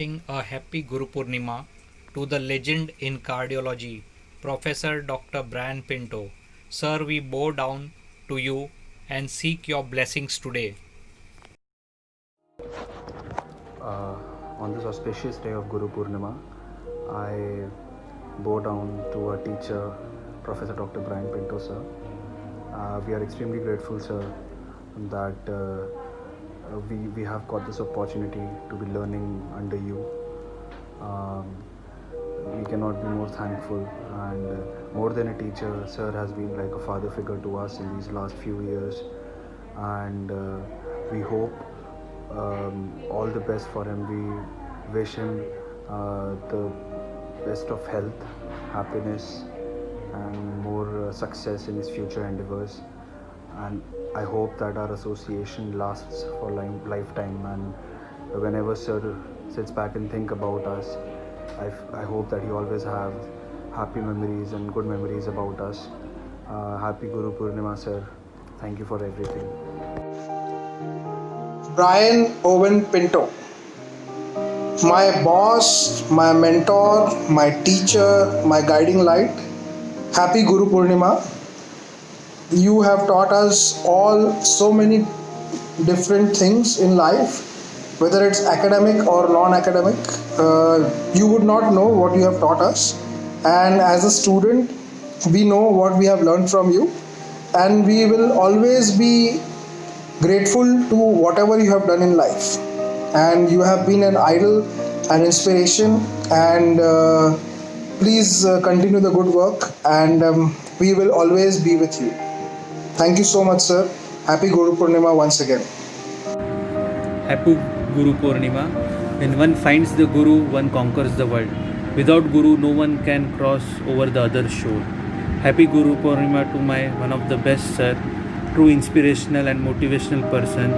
Wishing a happy Guru Purnima to the legend in cardiology, Professor Dr. Brian Pinto. Sir, we bow down to you and seek your blessings today. Uh, on this auspicious day of Guru Purnima, I bow down to our teacher, Professor Dr. Brian Pinto, sir. We are extremely grateful, sir, that we have got this opportunity to be learning under you. Um, we cannot be more thankful, and more than a teacher, sir has been like a father figure to us in these last few years, and we hope all the best for him. We wish him the best of health, happiness, and more success in his future endeavors. And I hope that our association lasts for lifetime. And whenever Sir sits back and think about us, I hope that he always have happy memories and good memories about us. Happy Guru Purnima, Sir. Thank you for everything. Brian Owen Pinto, my boss, my mentor, my teacher, my guiding light. Happy Guru Purnima. You have taught us all so many different things in life, whether it's academic or non academic. You would not know what you have taught us. And as a student, we know what we have learned from you. And we will always be grateful to whatever you have done in life. And you have been an idol, an inspiration, and please continue the good work, and we will always be with you. Thank you so much, sir. Happy Guru Purnima once again. Happy Guru Purnima. When one finds the Guru, one conquers the world. Without Guru, no one can cross over the other shore. Happy Guru Purnima to my one of the best sir, true inspirational and motivational person,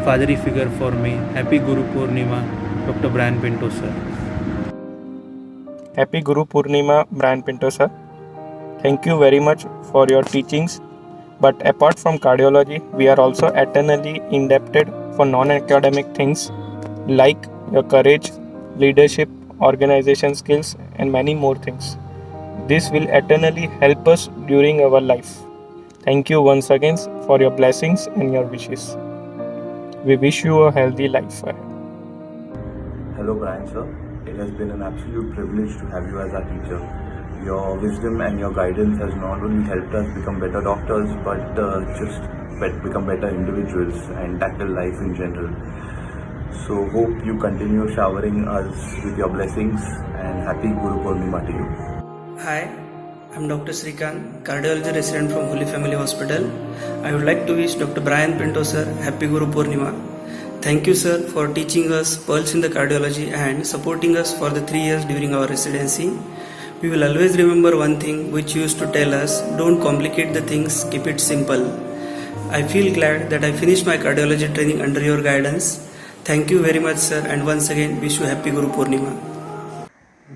fatherly figure for me. Happy Guru Purnima, Dr. Brian Pinto sir. Happy Guru Purnima, Brian Pinto sir. Thank you very much for your teachings. But apart from cardiology, we are also eternally indebted for non-academic things like your courage, leadership, organization skills, and many more things. This will eternally help us during our life. Thank you once again for your blessings and your wishes. We wish you a healthy life ahead. Hello, Brian sir. It has been an absolute privilege to have you as our teacher. Your wisdom and your guidance has not only helped us become better doctors, but become better individuals and tackle life in general. So hope you continue showering us with your blessings, and happy Guru Purnima to you. Hi, I'm Dr. Srikant, cardiology resident from Holy Family Hospital. I would like to wish Dr. Brian Pinto sir happy Guru Purnima. Thank you sir for teaching us pearls in the cardiology and supporting us for the 3 years during our residency. We will always remember one thing which you used to tell us: don't complicate the things, keep it simple. I feel glad that I finished my cardiology training under your guidance. Thank you very much sir, and once again wish you happy Guru Purnima.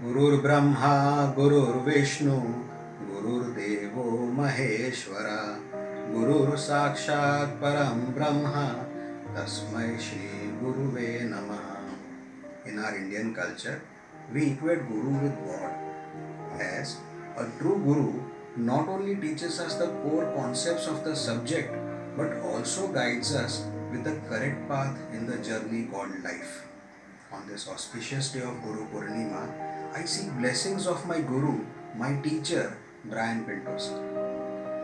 Gurur Brahma, Gurur Vishnu, Gurur Devo Maheshwara, Gurur Sakshat Param Brahma, Tasmai Shri Guruve Namaha. In our Indian culture, we equate Guru with God. As a true Guru not only teaches us the core concepts of the subject, but also guides us with the correct path in the journey called life. On this auspicious day of Guru Purnima, I seek blessings of my Guru, my teacher, Brian Pinto sir.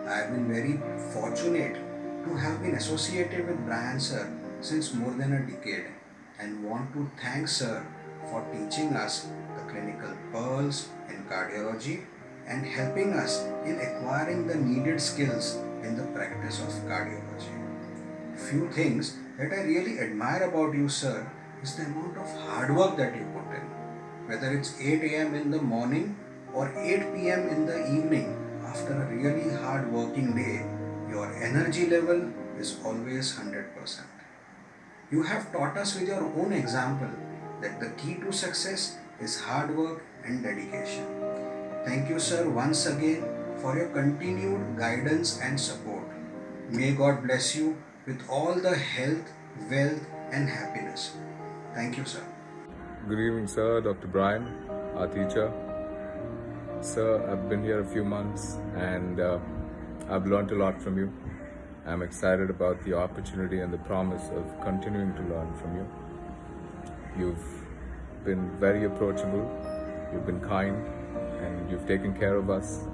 I have been very fortunate to have been associated with Brian sir since more than a decade, and want to thank sir for teaching us the clinical pearls in cardiology and helping us in acquiring the needed skills in the practice of cardiology. Few things that I really admire about you, sir, is the amount of hard work that you put in. Whether it's 8 a.m. in the morning or 8 p.m. in the evening after a really hard working day, your energy level is always 100%. You have taught us with your own example that the key to success is hard work and dedication. Thank you, sir, once again for your continued guidance and support. May God bless you with all the health, wealth, and happiness. Thank you, sir. Good evening, sir. Dr. Brian, our teacher. Sir, I've been here a few months and I've learned a lot from you. I'm excited about the opportunity and the promise of continuing to learn from you. You've been very approachable, you've been kind, and you've taken care of us.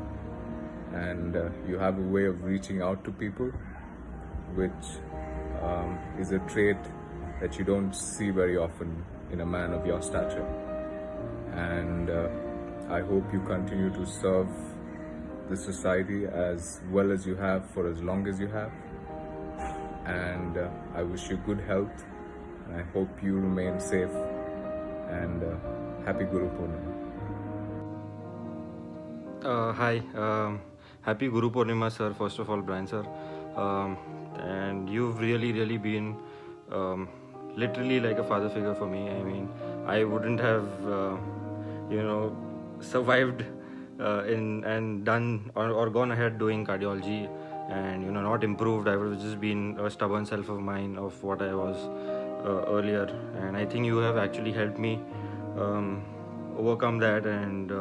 And you have a way of reaching out to people, which is a trait that you don't see very often in a man of your stature. And I hope you continue to serve the society as well as you have for as long as you have. And I wish you good health, and I hope you remain safe. And happy Guru Purnima. Hi, happy Guru Purnima, sir. First of all, Brian, sir. And you've really been literally like a father figure for me. I mean, I wouldn't have, survived and done or gone ahead doing cardiology and, not improved. I would have just been a stubborn self of mine of what I was earlier. And I think you have actually helped me overcome that and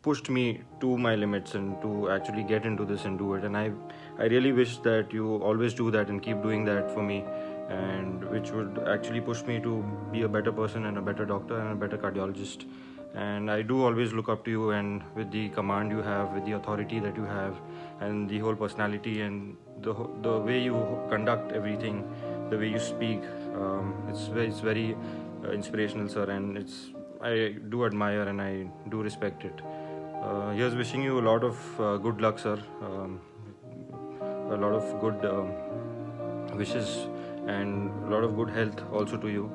pushed me to my limits and to actually get into this and do it. And I really wish that you always do that and keep doing that for me, and which would actually push me to be a better person and a better doctor and a better cardiologist. And I do always look up to you, and with the command you have, with the authority that you have, and the whole personality and the way you conduct everything, the way you speak, it's very inspirational, sir, and I do admire and I do respect it. Here's wishing you a lot of good luck, sir. A lot of good wishes and a lot of good health also to you.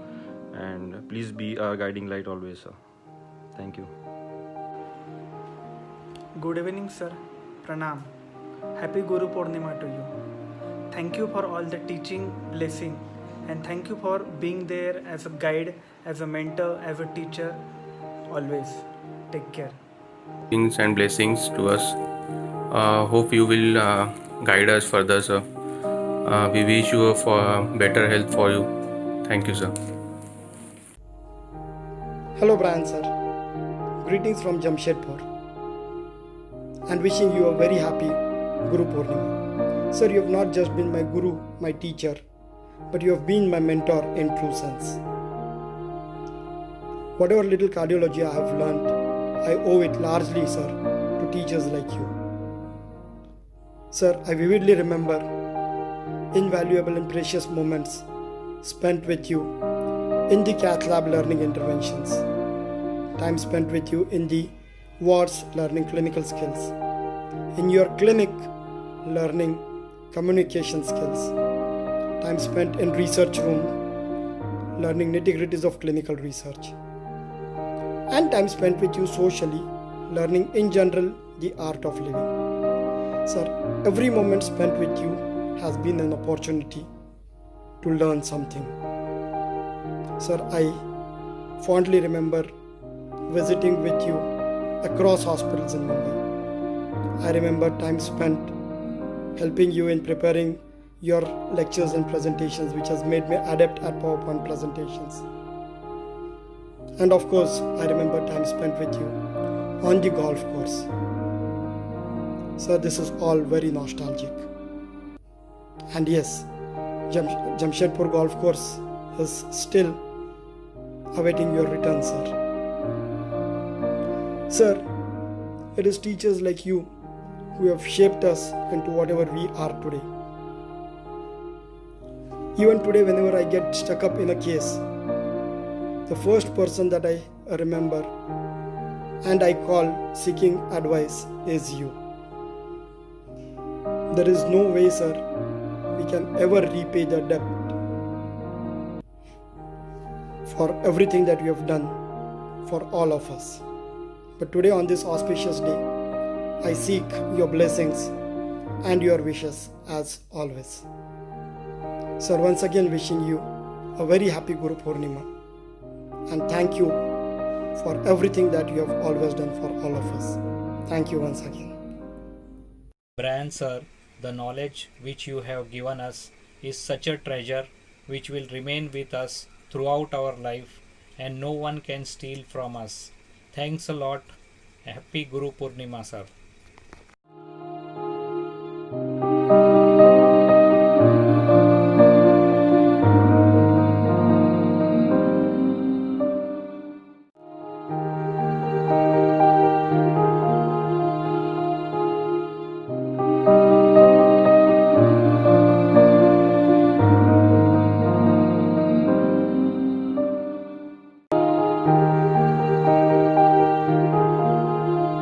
And please be our guiding light always, sir. Thank you. Good evening, sir. Pranam. Happy Guru Purnima to you. Thank you for all the teaching, blessing, and thank you for being there as a guide, as a mentor, as a teacher. Always. Take care. Things and blessings to us. Hope you will guide us further, sir. We wish you for better health for you. Thank you, sir. Hello, Brian, sir. Greetings from Jamshedpur. And wishing you a very happy Guru Purnima. Sir, you have not just been my guru, my teacher, but you have been my mentor in true sense. Whatever little cardiology I have learned, I owe it largely, sir, to teachers like you. Sir, I vividly remember invaluable and precious moments spent with you in the cath lab learning interventions, time spent with you in the wards learning clinical skills, in your clinic learning communication skills, time spent in research room learning nitty-gritties of clinical research, and time spent with you socially learning in general the art of living. Sir, every moment spent with you has been an opportunity to learn something. Sir, I fondly remember visiting with you across hospitals in Mumbai. I remember time spent helping you in preparing your lectures and presentations, which has made me adept at PowerPoint presentations. And of course, I remember time spent with you on the golf course. Sir, this is all very nostalgic. And yes, Jamshedpur Golf Course is still awaiting your return, sir. Sir, it is teachers like you who have shaped us into whatever we are today. Even today, whenever I get stuck up in a case, the first person that I remember and I call seeking advice is you. There is no way, sir, we can ever repay the debt for everything that you have done for all of us. But today, on this auspicious day, I seek your blessings and your wishes as always. Sir, once again wishing you a very happy Guru Purnima, and thank you for everything that you have always done for all of us. Thank you once again. Brian sir, the knowledge which you have given us is such a treasure which will remain with us throughout our life, and no one can steal from us. Thanks a lot. Happy Guru Purnima, sir.